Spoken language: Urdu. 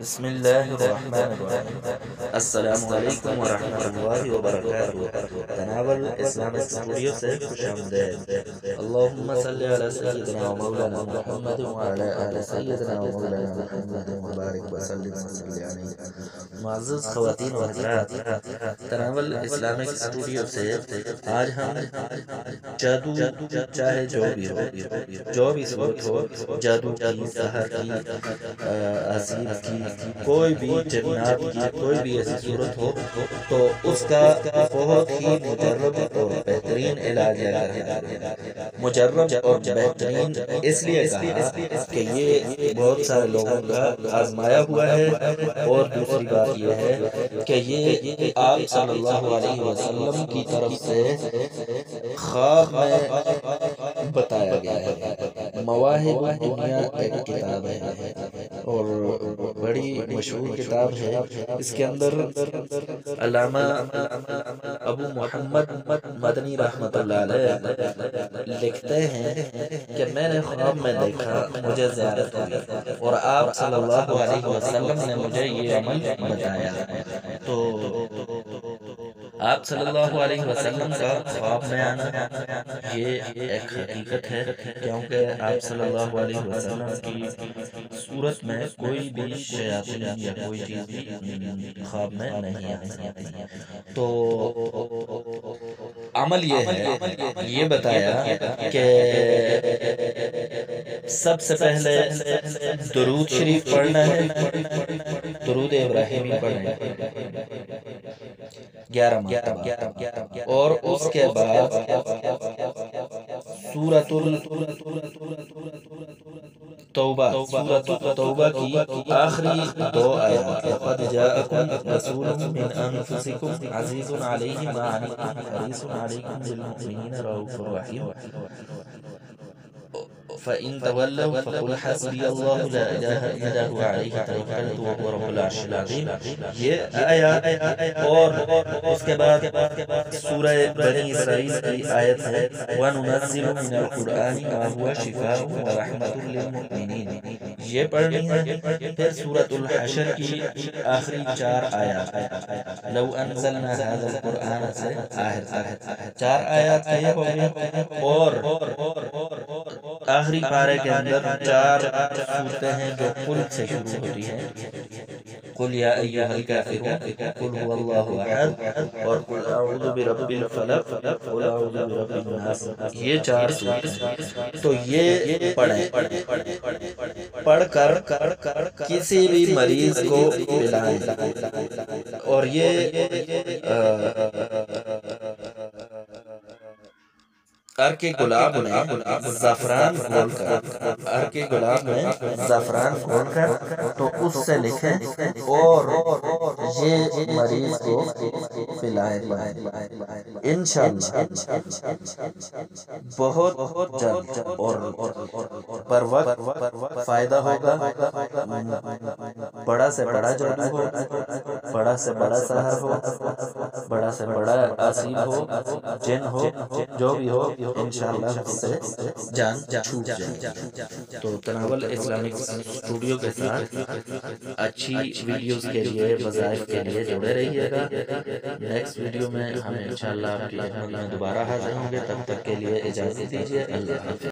بسم اللہ الرحمن الرحیم۔ السلام علیکم ورحمۃ اللہ وبرکاتہ۔ تناول اسلامک اسٹوڈیو سے خوش آمدید۔ اللہم صلی علی سیدنا و مولانا محمد وعلی آل سیدنا و مولانا محمد وبارک وسلم وصلی علیہ۔ معزز خواتین و حضرات، تناول اسلامک اسٹوڈیو سے آج ہم جادو، چاہے جو بھی صورت ہو، جادو کی، سحر کی، عصیر کی، کوئی بھی جنات کی کوئی بھی ایسی صورت ہو تو اس کا بہت ہی مجرب اور بہترین علاج ہے۔ مجرب اور بہترین اس لیے کہا کہ یہ بہت سارے لوگوں کا آزمایا ہوا ہے، اور دوسری بات یہ ہے کہ یہ آپ صلی اللہ علیہ وسلم کی طرف سے خواب میں بتایا گیا ہے۔ مواہب الدنیا ایک کتاب ہے اور بڑی مشہور کتاب ہے۔ اس کے اندر علامہ ابو محمد مدنی رحمۃ اللہ علیہ لکھتے ہیں کہ میں نے خواب میں دیکھا، مجھے زیارت ہوئی اور آپ صلی اللہ علیہ وسلم نے مجھے یہ عمل بتایا۔ تو آپ صلی اللہ علیہ وسلم کا خواب میں آنا یہ ایک حقیقت ہے، کیونکہ آپ صلی اللہ علیہ وسلم کی صورت میں کوئی بھی شیاطین یا کوئی چیز بھی خواب میں نہیں آ سکتی۔ تو عمل یہ ہے، یہ بتایا کہ سب سے پہلے درود شریف پڑھنا ہے، درود ابراہیمی پڑھنا ہے 11 مرتبہ، اور اس کے بعد سورۃ التوبہ کی آخری 2 آیات، لقد جاءکم رسول من انفسکم عزیز علیہ ما عنتم حریص علیکم بالمؤمنین رؤوف رحیم، فَإِن تَوَلَّوْا فَقُلْ حَسْبِيَ اللَّهُ لَا إِلَهَ إِلَّا هُوَ عَلَيْهِ تَوَكَّلْتُ وَهُوَ رَبُّ الْعَرْشِ الْعَظِيمِ، یہ آیات، اور اس کے بعد سورہ بنی اسرائیل کی آیت ہے وَنُنَزِّلُ مِنَ الْقُرْآنِ مَا هُوَ شِفَاءٌ وَرَحْمَةٌ لِّلْمُؤْمِنِينَ، یہ پڑھنی ہے۔ پھر سورۃ الحشر کی آخری 4 آیات، لَوْ أَنزَلْنَا هَذَا الْقُرْآنَ سے آخر تک 4 آیات کا یہ ہو گیا، اور آخری پارے کے اندر 4 صورتیں ہیں جو قل سے شروع ہوتی ہیں، قل یا ایھا الکافرون، قل هو اللہ احد، اور قل اعوذ برب الفلق، قل اعوذ برب الناس، یہ 4 صورتیں۔ تو یہ پڑھ کر کسی بھی مریض کو پلائیں، اور یہ ارک گلاب میں زعفران گھول کر، ارک گلاب میں زعفران گھول کر تو اس سے لکھیں اور یہ مریض کو پلائیں انشاءاللہ بہت جلد اور پر وقت فائدہ ہوگا۔ بڑا سے بڑا جادو ہو، بڑا سے بڑا سحر ہو، بڑا سے بڑا عصیر ہو، جن ہو، جو بھی ہو، انشاءاللہ اس سے جان چھوٹ جائے۔ تو تناول اسلامک اسٹوڈیو کے ساتھ اچھی ویڈیوز کے لیے، وظائف کے لیے جڑے رہیے گا۔ نیکسٹ ویڈیو میں ہم انشاءاللہ آپ کی خدمت میں دوبارہ حاضر ہوں گے، تب تک کے لیے اجازت دیجیے، اللہ حافظ۔